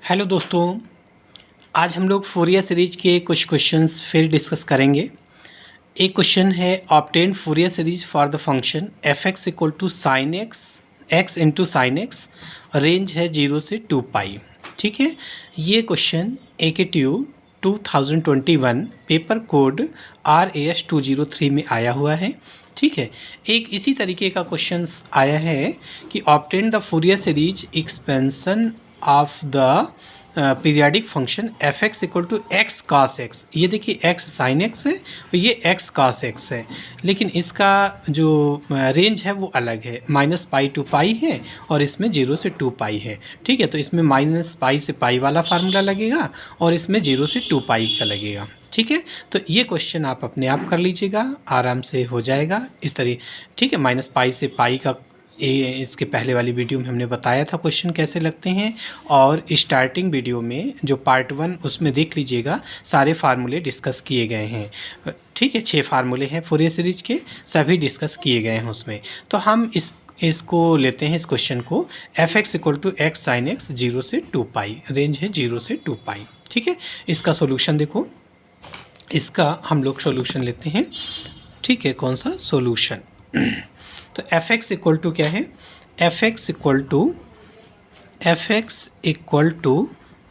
Hello दोस्तों, आज हम लोग फोरियर सीरीज के कुछ क्वेश्चंस फिर डिस्कस करेंगे। एक क्वेश्चन है obtain Fourier series for the function F X equal to sine X into sine X, range है 0 से 2 पाई। ठीक है, ये question AKTU 2021 paper code RAS 203 में आया हुआ है। ठीक है, एक इसी तरीके का क्वेश्चन आया है कि obtain the Fourier series expansion of the periodic function F X equal to X cos X. ये देखिए एक्स साइन एक्स है और ये एक्स कास एक्स है, लेकिन इसका जो रेंज है वो अलग है, -π to π है और इसमें 0 से 2 पाई है। ठीक है, तो इसमें -π से π वाला फार्मूला लगेगा और इसमें 0 से 2 पाई का लगेगा। ठीक है, तो ये क्वेश्चन आप अपने आप कर लीजिएगा, आराम से हो जाएगा इस तरह। ठीक है, -π से π का इसके पहले वाली वीडियो में हमने बताया था क्वेश्चन कैसे लगते हैं, और स्टार्टिंग वीडियो में जो पार्ट 1 उसमें देख लीजिएगा, सारे फार्मूले डिस्कस किए गए हैं। ठीक है, 6 फार्मूले हैं फोरियर सीरीज के, सभी डिस्कस किए गए हैं उसमें। तो हम इसको लेते हैं, इस क्वेश्चन को, F X equal to X sine X 0 से 2 पाई, रेंज है 0 से 2 पाई। ठीक है, इसका सोल्यूशन देखो, इसका हम लोग सोल्यूशन लेते हैं। ठीक है, कौन सा सोल्यूशन? तो एफ एक्स इक्वल टू क्या है? F X equal to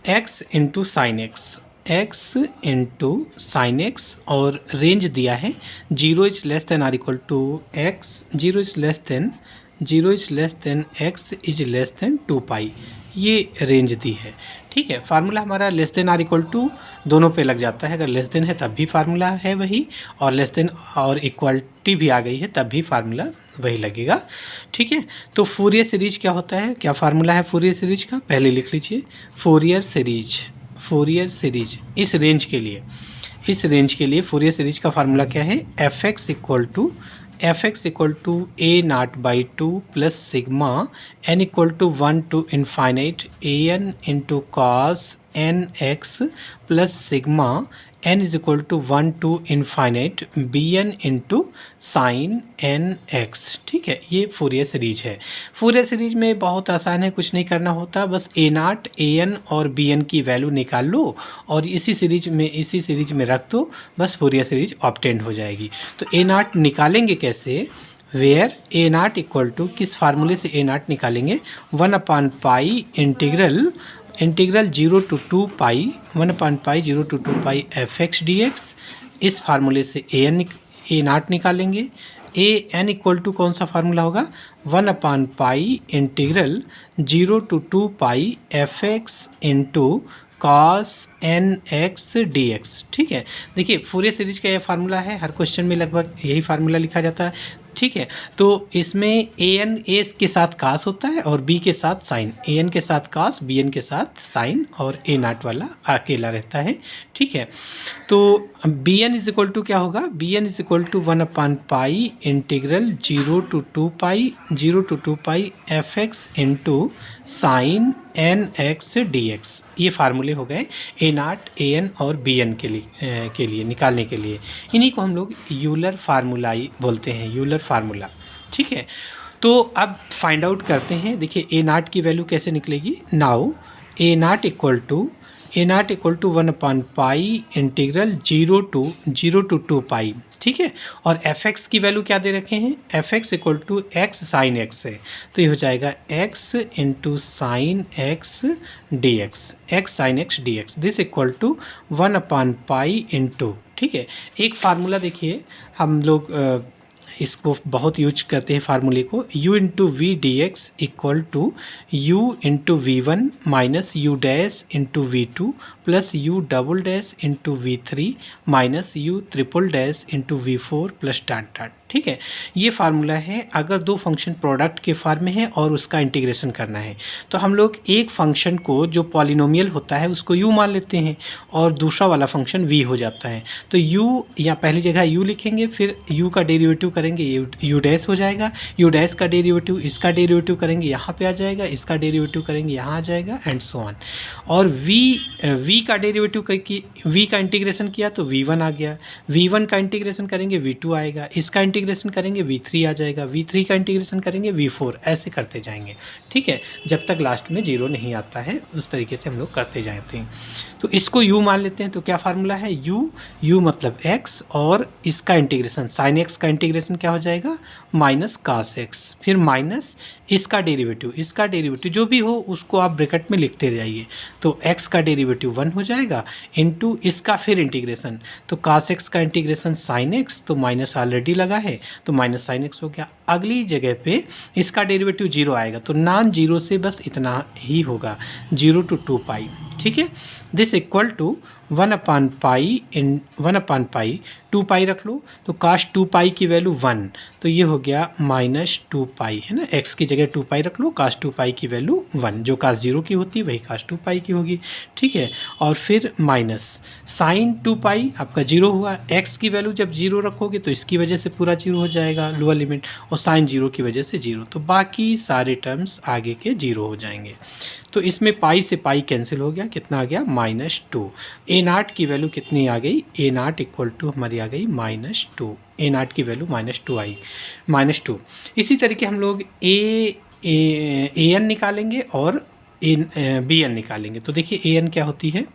X into sine X, X into sine x, और रेंज दिया है 0 is less than or equal to X, 0 is less than X is less than 2 pi, ये range दी है। ठीक है, फार्मूला हमारा less than or equal to दोनों पे लग जाता है, अगर लेस देन है तब भी फार्मूला है वही, और लेस देन और इक्वलिटी भी आ गई है तब भी फार्मूला वही लगेगा। ठीक है, तो फोरियर सीरीज क्या होता है, क्या फार्मूला है फोरियर सीरीज का, पहले लिख लीजिए। फोरियर सीरीज इस रेंज के लिए फोरियर सीरीज का फार्मूला क्या है? F X equal to A naught by 2 plus sigma n equal to 1 to infinite an into cos N X plus sigma n is equal to 1 to infinite bn into sine N X. ठीक है, ये Fourier series है। Fourier series में बहुत आसान है, कुछ नहीं करना होता, बस a0 an और bn की वैल्यू निकाल लो और इसी सीरीज में रख दो, बस फोरियर सीरीज ऑब्टेन हो जाएगी। तो a0 निकालेंगे कैसे? वेयर a0 इक्वल टू, किस फार्मूले से a0 निकालेंगे? 1/π integral 0 to 2 pi, 1/π 0 to 2 pi F X D X. इस फार्मूले से a0 निकालेंगे। an इक्वल टू कौन सा फार्मूला होगा? 1/π integral 0 to 2 pi F x into cos N x D X. ठीक है, देखिए फोरियर सीरीज का यह फार्मूला है, हर क्वेश्चन में लगभग यही फार्मूला लिखा जाता है। ठीक है, तो इसमें ए के साथ कास होता है और बी के साथ साइन, an के साथ कास, bn के साथ साइन, और a0 वाला अकेला रहता है। ठीक है, तो bn इज इक्वल टू क्या होगा? bn is equal to 1/π integral 0 to 2 pi F x into sine N x D x. ये फार्मूले हो गए a0, an और bn के लिए निकालने के लिए। इन्हीं को हम लोग यूलर फार्मूलाई बोलते हैं, यूलर फार्मूला। ठीक है, तो अब फाइंड आउट करते हैं। देखिए a0 की वैल्यू कैसे निकलेगी? Now a0 equal to 1/π integral 0 to 2 pi. ठीक है, और एफ एक्स की वैल्यू क्या दे रखे हैं? F X equal to X sine X है, तो ये हो जाएगा X into sine X D X, X sine X D X, this equal to 1/π into. ठीक है, एक फार्मूला देखिए, हम लोग इसको बहुत यूज करते हैं फार्मूले को, u into V D X equal to u into V one minus U dash into V two plus u double dash into V three minus u triple dash into V four plus dot. ठीक है, ये formula है अगर दो function product के form में है और उसका इंटीग्रेशन करना है, तो हम लोग एक फंक्शन को जो पॉलिनोमियल होता है उसको u मान लेते हैं और दूसरा वाला फंक्शन v हो जाता है। तो u या पहली जगह u लिखेंगे, फिर u का डेरिवेटिव करेंगे, u डैश हो जाएगा, u डैश का डेरिवेटिव, इसका डेरिवेटिव करेंगे यहाँ पे आ जाएगा, इसका डेरिवेटिव करेंगे यहाँ आ जाएगा, एंड सो ऑन। और v का डेरिवेटिव करके v का इंटीग्रेशन किया तो v1 आ गया, v1 का इंटीग्रेशन करेंगे v2 आएगा, इसका इंटीग्रेशन करेंगे v3 आ जाएगा, v3 का इंटीग्रेशन करेंगे v4, ऐसे करते जाएंगे, ठीक है, जब तक लास्ट में 0 नहीं आता है उस तरीके से हम लोग करते जाते हैं। तो इसको u मान लेते हैं, तो क्या फार्मूला है u मतलब x और इसका इंटीग्रेशन sin x का इंटीग्रेशन क्या हो जाएगा माइनस cos x, फिर माइनस इसका डेरिवेटिव जो भी हो उसको आप ब्रैकेट में लिखते जाइए। तो x का डेरिवेटिव 1 हो जाएगा इनटू इसका फिर इंटीग्रेशन, तो cos x का इंटीग्रेशन sin x, तो माइनस ऑलरेडी लगा है तो माइनस sin x हो गया। अगली जगह पे इसका डेरिवेटिव 0 आएगा तो नॉन जीरो से बस इतना ही होगा 0 to 2 पाई, ठीक है। दिस इक्वल टू 1/पाई 2 पाई रख लो, तो काश 2 पाई की वैल्यू 1, तो ये हो गया माइनस 2 पाई, है ना, x की जगह 2 पाई रख लो, काश 2 पाई की वैल्यू 1, जो काश 0 की होती है वही काश 2 पाई की होगी, ठीक है। और फिर माइनस साइन 2 पाई आपका 0 हुआ, x की वैल्यू जब 0 रखोगे तो इसकी वजह से पूरा 0 हो जाएगा लोअर लिमिट, और साइन 0 की वजह से 0, तो बाकी सारे टर्म्स आगे के 0 हो जाएंगे। तो इसमें पाई से पाई कैंसिल हो गया, कितना आ गया -2। ए नाट की वैल्यू कितनी आ गई, ए नाट इक्वल टू हमारी आ गई -2, ए नाट की वैल्यू -2 आई, -2। इसी तरीके हम लोग ए एन निकालेंगे और बी एन निकालेंगे। तो देखिए ए एन क्या होती है,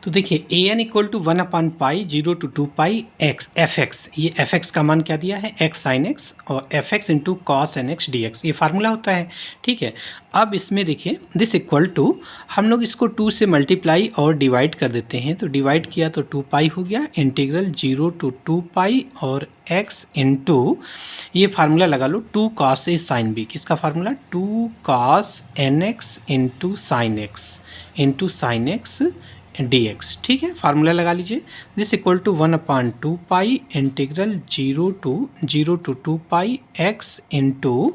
तो देखिए ए एन इक्वल टू 1/पाई 0 to 2 pi x f x, ये एफ एक्स का मान क्या दिया है एक्स साइन एक्स, और f x into cos N x D x, ये फार्मूला होता है, ठीक है। अब इसमें देखिए दिस इक्वल टू हम लोग इसको 2 से मल्टीप्लाई और डिवाइड कर देते हैं, तो डिवाइड किया तो 2 पाई हो गया, इंटीग्रल 0 to 2 पाई और एक्स इंटू ये फार्मूला लगा लो 2 cos ए साइन बी, किसका formula 2 cos N X into sine X D X, ठीक है, फार्मूला लगा लीजिए। This equal to 1/2 pi integral 0 to 2 pi X into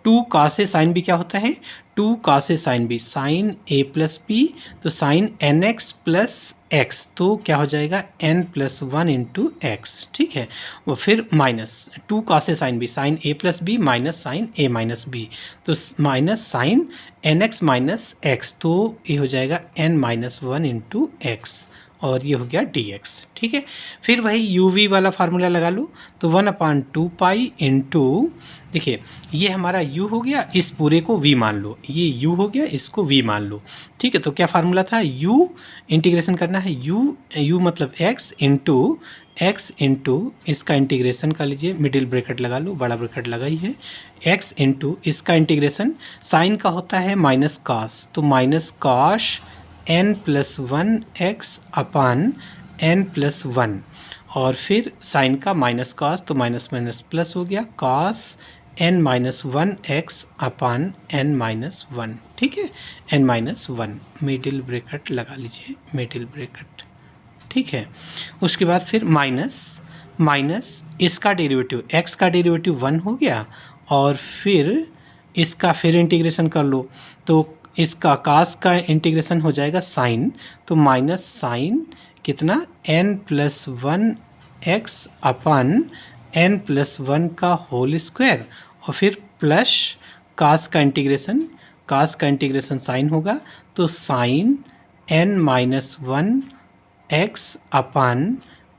2 cos A sine B क्या होता है 2 cos A sine B sine A plus B, तो sine N X plus X, तो क्या हो जाएगा n+1 इंटू एक्स, ठीक है। वो फिर minus 2 cos A sine B sine A plus B minus sine A minus B, तो minus sine N X minus X, तो ये हो जाएगा n-1 इंटू एक्स, और ये हो गया dx, ठीक है। फिर वही uv वाला फार्मूला लगा लो, तो 1/2 पाई इंटू देखिए ये हमारा u हो गया, इस पूरे को v मान लो, ये u हो गया, इसको v मान लो, ठीक है। तो क्या फार्मूला था u इंटीग्रेशन करना है u मतलब x इंटू इसका इंटीग्रेशन कर लीजिए, मिडिल ब्रैकेट लगा लो, बड़ा ब्रैकेट लगा ही है, x इंटू इसका इंटीग्रेशन साइन का होता है माइनस कॉस, तो माइनस कॉस n+1 x अपान n+1, और फिर साइन का माइनस कॉस, तो माइनस माइनस प्लस हो गया, कॉस n-1 x अपान n-1, ठीक है, n-1 मिडिल ब्रैकेट लगा लीजिए, मिडिल ब्रैकेट, ठीक है। उसके बाद फिर माइनस इसका डेरिवेटिव x का डेरिवेटिव 1 हो गया, और फिर इसका फिर इंटीग्रेशन कर लो, तो इसका कास का इंटीग्रेशन हो जाएगा साइन, तो माइनस साइन कितना n+1 x अपान n+1 का होल स्क्वायर, और फिर प्लस कास का इंटीग्रेशन साइन होगा, तो साइन n-1 x अपान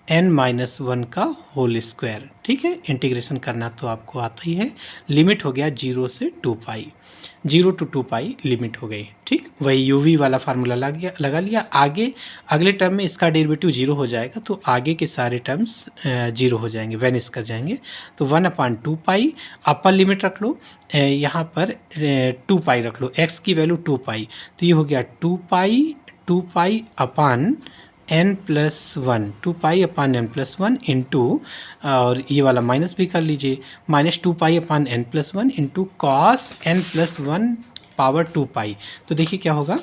n-1 का होल स्क्वायर, ठीक है। इंटीग्रेशन करना तो आपको आता ही है, लिमिट हो गया 0 से 2 पाई, 0 to 2 पाई लिमिट हो गई, ठीक। वही uv वाला फार्मूला लगा लिया। आगे अगले टर्म में इसका डेरिवेटिव 0 हो जाएगा, तो आगे के सारे टर्म्स 0 हो जाएंगे, वैनिश कर जाएंगे, तो 1/2 पाई अपर लिमिट रख लो, यहाँ पर 2 पाई रख लो, x की वैल्यू 2 पाई, तो ये हो गया 2 पाई अपान n+1, 2 पाई अपान n+1 इंटू, और ये वाला माइनस भी कर लीजिए, -2 पाई अपान n+1 into cos n+1 power 2 पाई, तो देखिए क्या होगा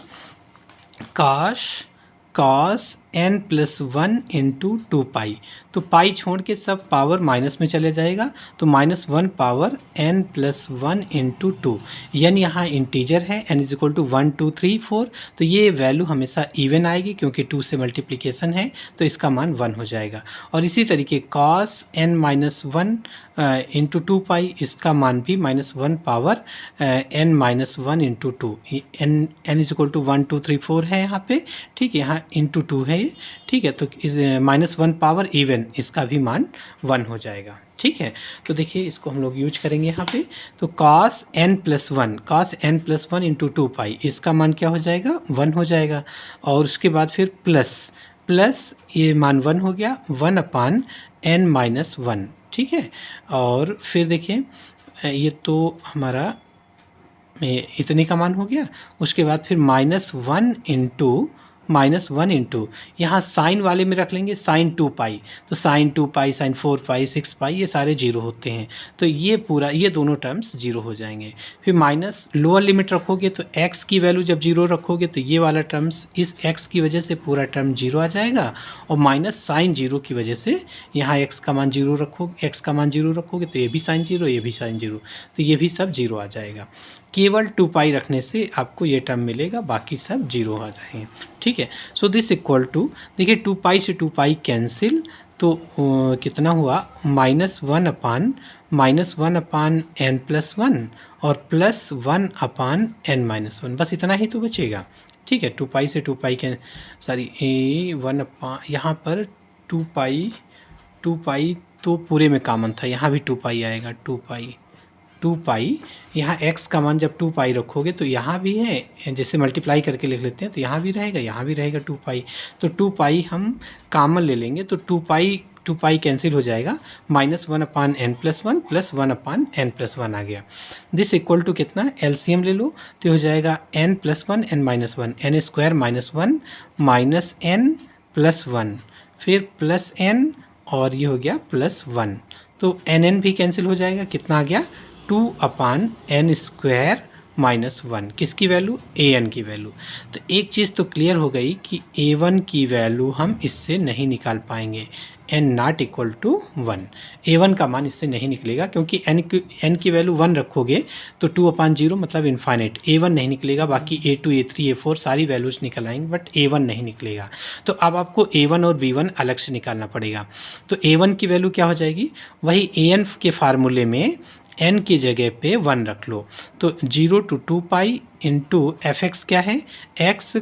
कॉस n+1 इंटू 2 पाई, तो पाई छोड़ के सब पावर माइनस में चले जाएगा, तो -1 पावर n+1 इंटू 2, यानी यहाँ इंटीजर है n = 1 2 3 4, तो ये वैल्यू हमेशा इवन आएगी क्योंकि 2 से मल्टीप्लिकेशन है, तो इसका मान 1 हो जाएगा। और इसी तरीके कॉस n-1 इंटू 2 पाई, इसका मान भी -1 पावर n-1 इंटू 2, n = 1 2 3 4 है यहाँ पे, ठीक है, यहाँ इंटू 2 है, ठीक है, तो -1 पावर इवन, इसका भी मान 1 हो जाएगा। ठीक है। तो देखिए इसको हम लोग यूज करेंगे यहाँ पे। तो cos n + 1 इंटू 2 पाई, इसका मान क्या हो जाएगा 1 हो जाएगा। और उसके बाद फिर प्लस ये मान 1 हो गया 1/n-1, ठीक है। और फिर देखिए ये तो हमारा इतने का मान हो गया। उसके बाद फिर -1 इंटू यहाँ साइन वाले में रख लेंगे sin 2 पाई। तो sin 2 पाई, sin 4 पाई, 6 पाई ये सारे जीरो होते हैं। तो ये दोनों टर्म्स जीरो हो जाएंगे। फिर माइनस लोअर लिमिट रखोगे तो x की वैल्यू जब जीरो रखोगे तो ये वाला टर्म्स, इस x की वजह से पूरा टर्म जीरो आ जाएगा। और माइनस साइन जीरो की वजह से यहाँ x का मान जीरो रखोगे तो ये भी साइन जीरो, ये भी साइन जीरो, तो ये भी सब जीरो आ जाएगा। केवल 2 पाई रखने से आपको ये टर्म मिलेगा, बाकी सब जीरो आ जाएंगे, ठीक है। सो दिस इक्वल टू, देखिए 2 पाई से 2 पाई कैंसिल, तो कितना हुआ -1/n+1 और +1/n-1, बस इतना ही तो बचेगा, ठीक है। 2 पाई से 2 पाई के यहाँ पर 2 पाई तो पूरे में कॉमन था, यहाँ भी 2 पाई आएगा। 2 पाई यहाँ x का मान जब 2 पाई रखोगे तो यहाँ भी है, जैसे मल्टीप्लाई करके लिख लेते हैं तो यहाँ भी रहेगा 2 पाई। तो 2 पाई हम कॉमन ले लेंगे तो 2 पाई कैंसिल हो जाएगा, -1/n+1 + 1/n+1 आ गया। दिस इक्वल टू कितना, एलसीएम ले लो तो हो जाएगा n+1 n-1, n² -1 -n+1 फिर +n और ये हो गया +1। तो n भी कैंसिल हो जाएगा, कितना आ गया 2/n² -1, किसकी वैल्यू an की वैल्यू। तो एक चीज़ तो क्लियर हो गई कि a1 की वैल्यू हम इससे नहीं निकाल पाएंगे, n ≠ 1, a1 का मान इससे नहीं निकलेगा, क्योंकि n की वैल्यू 1 रखोगे तो 2/0 मतलब इन्फाइनाइट, a1 नहीं निकलेगा। बाकी a2 a3 a4 सारी वैल्यूज निकल आएंगे, बट a1 नहीं निकलेगा। तो अब आपको a1 और b1 अलग से निकालना पड़ेगा। तो a1 की वैल्यू क्या हो जाएगी, वही an के फार्मूले में n की जगह पे 1 रख लो। तो 0 to 2 पाई इंटू fx क्या है, x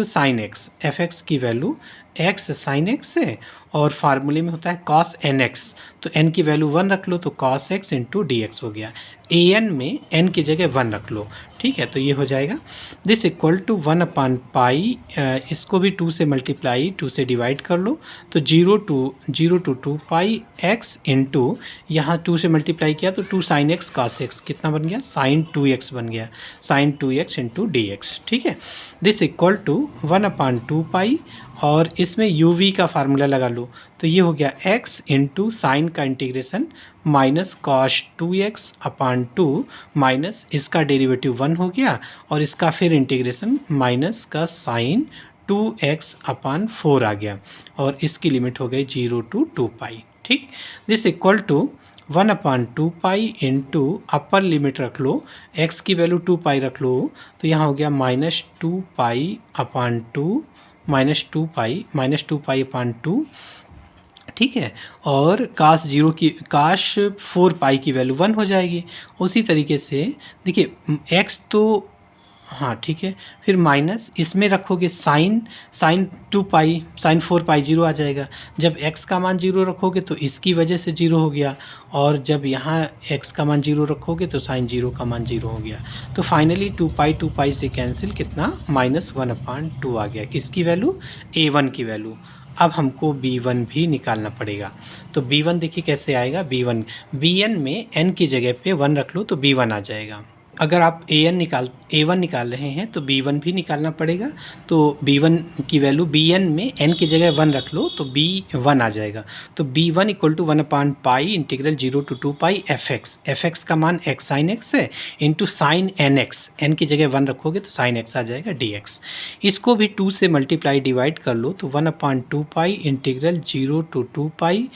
sin x, fx की वैल्यू x sin x है, और फार्मूले में होता है cos nx, तो n की वैल्यू 1 रख लो तो cos x इंटू dx हो गया। an में n की जगह 1 रख लो, ठीक है। तो ये हो जाएगा दिस इक्वल टू 1/पाई, इसको भी 2 से मल्टीप्लाई 2 से डिवाइड कर लो, तो 0 to 2 पाई x इंटू यहाँ 2 से मल्टीप्लाई किया तो 2 sin x cos x, कितना बन गया sin 2x बन गया, sin 2x इंटू dx, ठीक है। दिस इक्वल टू 1/2 पाई, और इसमें uv का फार्मूला लगा लो तो ये हो गया x इंटू साइन का integration minus cos 2x/2 minus इसका डेरिवेटिव 1 हो गया, और इसका फिर इंटीग्रेशन माइनस का साइन 2x/4 आ गया, और इसकी लिमिट हो गई 0 to 2 पाई, ठीक। This equal to 1/2 pi into upper limit रख लो, x की वैल्यू 2 पाई रख लो, तो यहाँ हो गया -2 पाई/2, ठीक है। और काश 4 पाई की वैल्यू 1 हो जाएगी। उसी तरीके से देखिए x तो हाँ ठीक है, फिर माइनस इसमें रखोगे साइन 2 पाई, साइन 4 पाई 0 आ जाएगा। जब x का मान 0 रखोगे तो इसकी वजह से 0 हो गया, और जब यहाँ x का मान 0 रखोगे तो साइन 0 का मान 0 हो गया। तो फाइनली 2 पाई से कैंसिल, कितना -1/2 आ गया, किसकी वैल्यू a1 की वैल्यू। अब हमको b1 भी निकालना पड़ेगा। तो b1 देखिए कैसे आएगा, bn में n की जगह पे 1 रख लो तो b1 आ जाएगा। अगर आप a1 निकाल रहे हैं तो b1 भी निकालना पड़ेगा। तो b1 की वैल्यू bn में n की जगह 1 रख लो तो b1 आ जाएगा। तो b1 = 1/पाई इंटीग्रल 0 to 2 पाई fx का मान x sin x है इंटू साइन nx, n की जगह 1 रखोगे तो साइन x आ जाएगा dx। इसको भी 2 से मल्टीप्लाई डिवाइड कर लो तो 1/2 pi integral 0 to 2 pi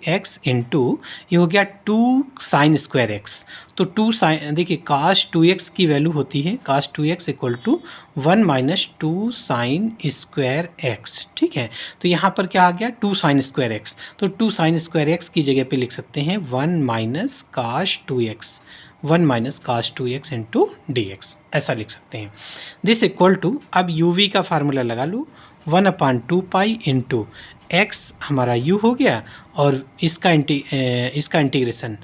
x into ये हो गया 2 sin स्क्वायर x। तो 2 साइन, देखिए cos 2x की वैल्यू होती है cos 2x = 1 - 2 sin square x, ठीक है। तो यहाँ पर क्या आ गया 2 sin स्क्वायर x, तो 2 sin स्क्वायर x की जगह पे लिख सकते हैं 1 - cos 2x, 1 - cos 2x into dx, ऐसा लिख सकते हैं। दिस इक्वल टू, अब uv का फार्मूला लगा लो 1/2 पाई इंटू x हमारा u हो गया और इसका इंटीग्रेशन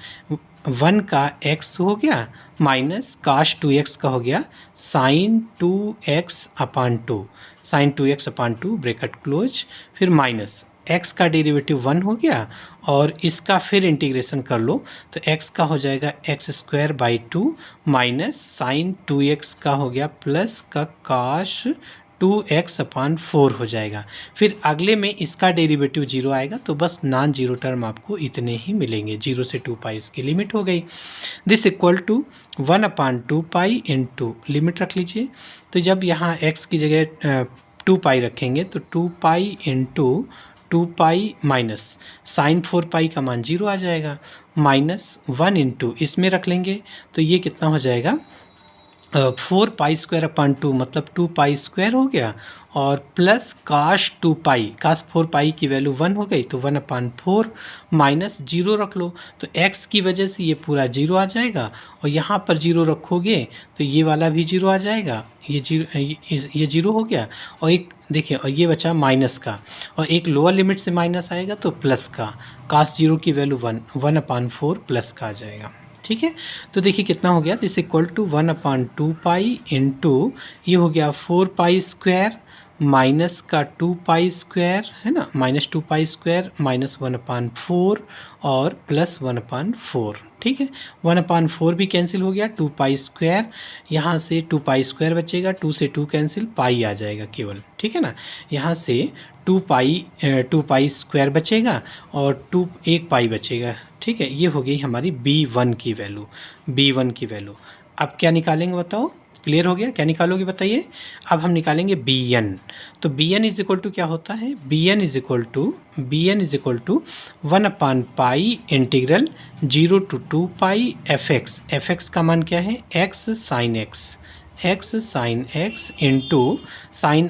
1 का x हो गया माइनस काश 2x का हो गया साइन 2x अपान 2, साइन 2x अपान 2 ब्रैकेट क्लोज, फिर माइनस x का डेरिवेटिव 1 हो गया और इसका फिर इंटीग्रेशन कर लो तो x का हो जाएगा X square by 2 minus sine 2x का हो गया प्लस का काश 2x अपान 4 हो जाएगा। फिर अगले में इसका डेरिवेटिव 0 आएगा तो बस नॉन जीरो टर्म आपको इतने ही मिलेंगे, 0 से 2 पाई इसकी लिमिट हो गई। This equal to 1 upon 2 pi into limit रख लीजिए, तो जब यहाँ x की जगह 2 पाई रखेंगे तो 2 pi into 2 pi minus sine 4 pi का मान 0 आ जाएगा, माइनस 1 इंटू इसमें रख लेंगे तो ये कितना हो जाएगा 4 पाई स्क्वायर अपान 2 मतलब 2 पाई स्क्वायर हो गया और प्लस काश 2 पाई, काश 4 पाई की वैल्यू 1 हो गई तो 1 अपान 4 माइनस 0 रख लो तो x की वजह से ये पूरा 0 आ जाएगा और यहाँ पर 0 रखोगे तो ये वाला भी 0 आ जाएगा, ये 0 हो गया और एक देखिए और ये बचा माइनस का और एक लोअर लिमिट से माइनस आएगा तो प्लस का, काश 0 की वैल्यू 1 अपान 4 प्लस का आ जाएगा। ठीक है, तो देखिए कितना हो गया, this equal to 1 upon 2 pi into ये हो गया 4 पाई स्क्वायर माइनस का 2 पाई स्क्वायर है ना, माइनस 2 पाई स्क्वायर माइनस 1 अपान 4 और प्लस 1 अपान 4। ठीक है, 1 अपान 4 भी कैंसिल हो गया, 2 पाई स्क्वायर यहाँ से 2 पाई स्क्वायर बचेगा, 2 से 2 कैंसिल, पाई आ जाएगा केवल। ठीक है ना, यहाँ से 2 पाई स्क्वायर बचेगा और 1 पाई बचेगा। ठीक है, ये हो गई हमारी b1 की वैल्यू। अब क्या निकालेंगे बताओ, क्लियर हो गया, क्या निकालोगे बताइए। अब हम निकालेंगे bn, तो bn इज इक्वल टू क्या होता है, bn is equal to 1 upon pi integral 0 to 2 pi fx का मान क्या है x sine x into sine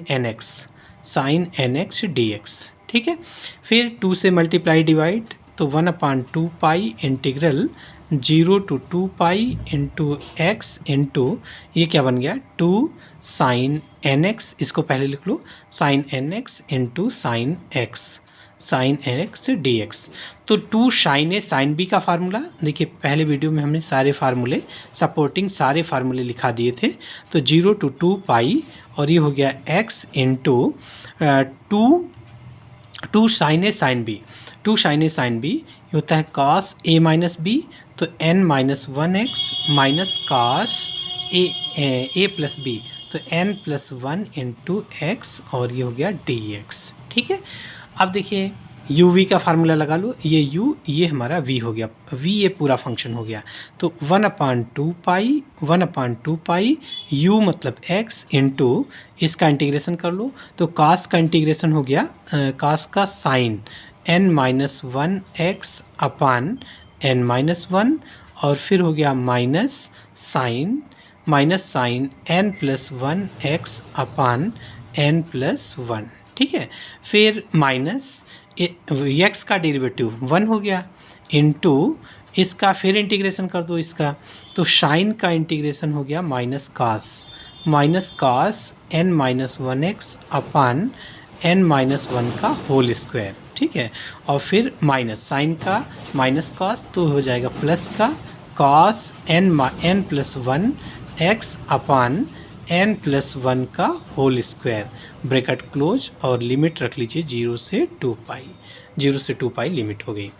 nx dx। ठीक है, फिर 2 से मल्टीप्लाई डिवाइड तो 1 upon 2 pi integral 0 to 2 pi into x into ये क्या बन गया 2 साइन nx, इसको पहले लिख लो sine nx into sine nx dx। तो 2 साइन ए साइन बी का फार्मूला देखिए, पहले वीडियो में हमने सारे फार्मूले लिखा दिए थे। तो 0 टू 2 पाई और ये हो गया x इंटू 2 साइन ए साइन बी होता है cos a माइनस बी, तो n minus 1x minus cos a plus B तो n प्लस 1 इंटू एक्स और ये हो गया dx। ठीक है, अब देखिए u v का फार्मूला लगा लो, ये u ये हमारा v हो गया, v ये पूरा फंक्शन हो गया। तो 1 अपान 2 पाई u मतलब x इंटू इसका इंटीग्रेशन कर लो तो कास का इंटीग्रेशन हो गया कास का sine n minus 1 x upon n minus 1 और फिर हो गया minus sine n plus 1 x upon n plus 1। ठीक है, फिर माइनस x का डेरिवेटिव 1 हो गया इंटू इसका फिर इंटीग्रेशन कर दो इसका, तो साइन का इंटीग्रेशन हो गया minus cos n minus 1 x upon n minus 1 का होल स्क्वायर। ठीक है, और फिर माइनस साइन का माइनस कॉस तो हो जाएगा प्लस का cos n plus 1 x upon n plus 1 का होल स्क्वायर ब्रैकेट क्लोज और लिमिट रख लीजिए 0 से 2 पाई लिमिट हो गई।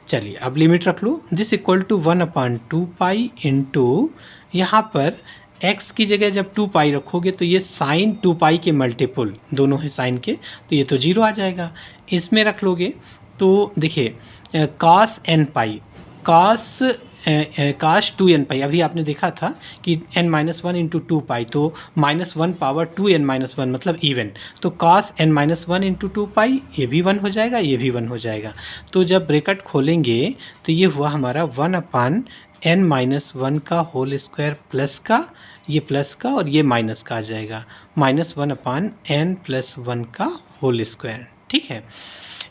चलिए अब लिमिट रख लो, this equal to 1 upon 2 pi into यहाँ पर x की जगह जब 2 पाई रखोगे तो ये साइन 2 पाई के मल्टीपल दोनों है साइन के, तो ये तो 0 आ जाएगा। इसमें रख लोगे तो देखिए कॉस n पाई काश 2n पाई, अभी आपने देखा था कि n माइनस 1 इंटू 2 पाई तो माइनस 1 पावर 2n माइनस 1 मतलब इवन, तो काश n माइनस 1 इंटू 2 पाई ये भी 1 हो जाएगा, ये भी 1 हो जाएगा। तो जब ब्रैकेट खोलेंगे तो ये हुआ हमारा 1 अपान n माइनस 1 का होल स्क्वायर प्लस का, ये प्लस का और ये माइनस का आ जाएगा, माइनस 1 अपान n प्लस 1 का होल स्क्वायर। ठीक है,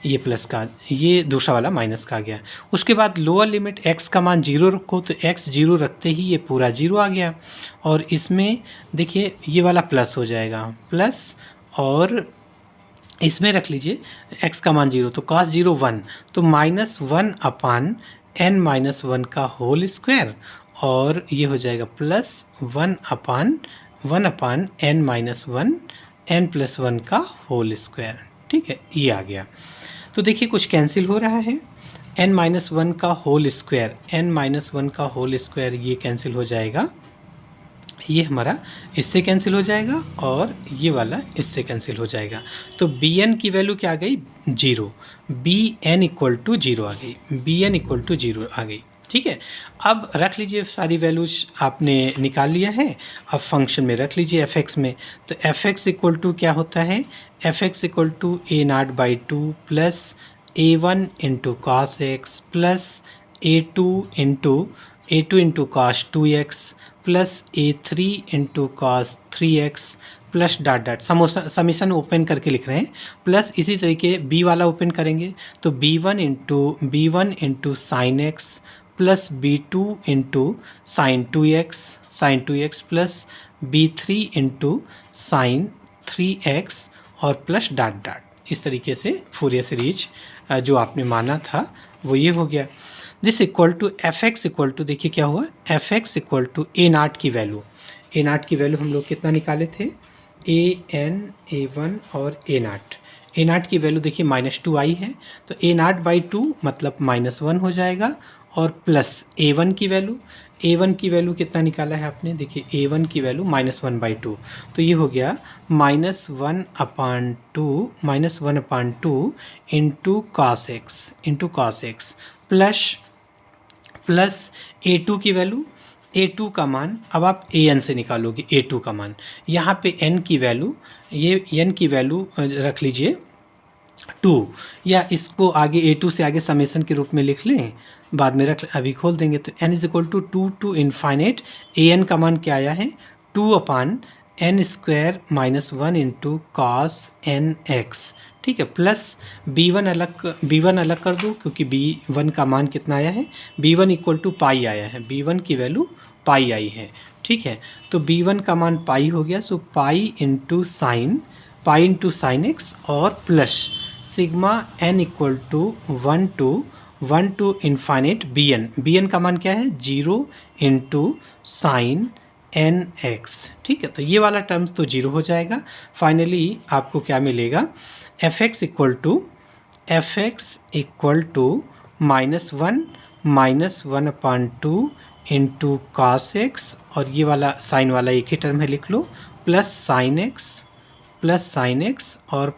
ये प्लस का, ये दूसरा वाला माइनस का आ गया। उसके बाद लोअर लिमिट x का मान 0 रखो तो x 0 रखते ही ये पूरा 0 आ गया और इसमें देखिए ये वाला प्लस हो जाएगा प्लस और इसमें रख लीजिए x का मान 0, तो cos 0 1, तो -1/n-1 का होल स्क्वायर, और ये हो जाएगा +1/n-1 n+1 का होल स्क्वायर। ठीक है, ये आ गया। तो देखिए कुछ कैंसिल हो रहा है, n-1 का होल स्क्वायर, n-1 का होल स्क्वायर ये कैंसिल हो जाएगा, ये हमारा इससे कैंसिल हो जाएगा और ये वाला इससे कैंसिल हो जाएगा। तो bn की वैल्यू क्या आ गई? 0। bn इक्वल टू 0 आ गई, bn इक्वल टू 0 आ गई। ठीक है, अब रख लीजिए सारी वैल्यूज आपने निकाल लिया है, अब फंक्शन में रख लीजिए fx में। तो fx इक्वल टू क्या होता है? fx equal to a0/2 plus a1 into cos X plus a2 into cos 2x plus a3 into cos 3x plus dot dot summation open करके लिख रहे हैं, प्लस इसी तरीके b वाला ओपन करेंगे तो b1 into sine x plus b2 into sine 2x plus b3 into sine 3x और प्लस डॉट डॉट। इस तरीके से फूरियर सीरीज जो आपने माना था वो ये हो गया। This equal to fx equal to, देखिए क्या हुआ, fx इक्वल टू a0 की वैल्यू, a0 की वैल्यू हम लोग कितना निकाले थे? an, a1 और a0 की वैल्यू देखिए -2 आई है, तो a0/2 मतलब -1 हो जाएगा, और प्लस a1 की वैल्यू कितना निकाला है आपने? देखिए a1 की वैल्यू -1/2, तो ये हो गया -1/2 into cos X plus a2 की वैल्यू, a2 का मान अब आप an से निकालोगे, a2 का मान, यहाँ पे n की वैल्यू, ये n की वैल्यू रख लीजिए 2, या इसको आगे a2 से आगे समेसन के रूप में लिख लें, बाद में रख, अभी खोल देंगे तो n is equal to 2 to infinite, an का मान क्या आया है? 2/n² -1 into cos nx। ठीक है, प्लस b1 अलग कर दो, क्योंकि b1 का मान कितना आया है? b1 इक्वल टू पाई आया है, b1 की वैल्यू पाई आई है। ठीक है, तो b1 का मान पाई हो गया, so pi into sine x और plus sigma n equal to 1 to infinite bn का मान क्या है? 0 इंटू साइन nx। ठीक है, तो ये वाला टर्म्स तो 0 हो जाएगा। फाइनली आपको क्या मिलेगा? fx equal to -1/2 into cos X, और ये वाला साइन वाला एक ही टर्म है, लिख लो, प्लस साइन एक्स और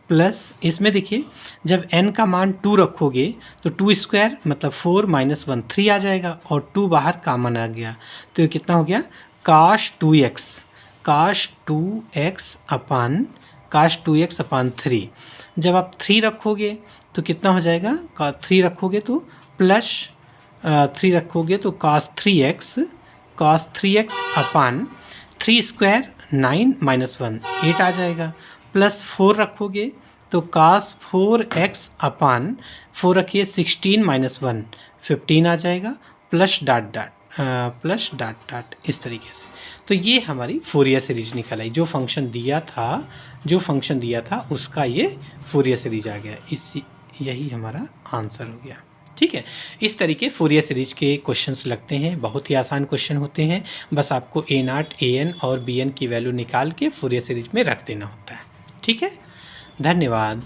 प्लस इसमें देखिए जब n का मान 2 रखोगे तो 2² मतलब 4 -1 3 आ जाएगा, और 2 बाहर कॉमन आ गया, तो ये कितना हो गया? cos 2x अपान 3। जब आप 3 रखोगे तो कितना हो जाएगा? 3 रखोगे तो प्लस 3 रखोगे तो cos 3x अपान 3² 9 -1 8 आ जाएगा, प्लस 4 रखोगे तो cos 4x अपान 4 रखिए 16 -1 15 आ जाएगा, प्लस डॉट डॉट इस तरीके से। तो ये हमारी फूरियर सीरीज निकल आई, जो फंक्शन दिया था उसका ये फूरियर सीरीज आ गया, यही हमारा आंसर हो गया। ठीक है, इस तरीके फूरियर सीरीज के क्वेश्चंस लगते हैं, बहुत ही आसान क्वेश्चन होते हैं, बस आपको a0, an और bn की वैल्यू निकाल के फूरियर सीरीज में रख देना होता है। ठीक है, धन्यवाद।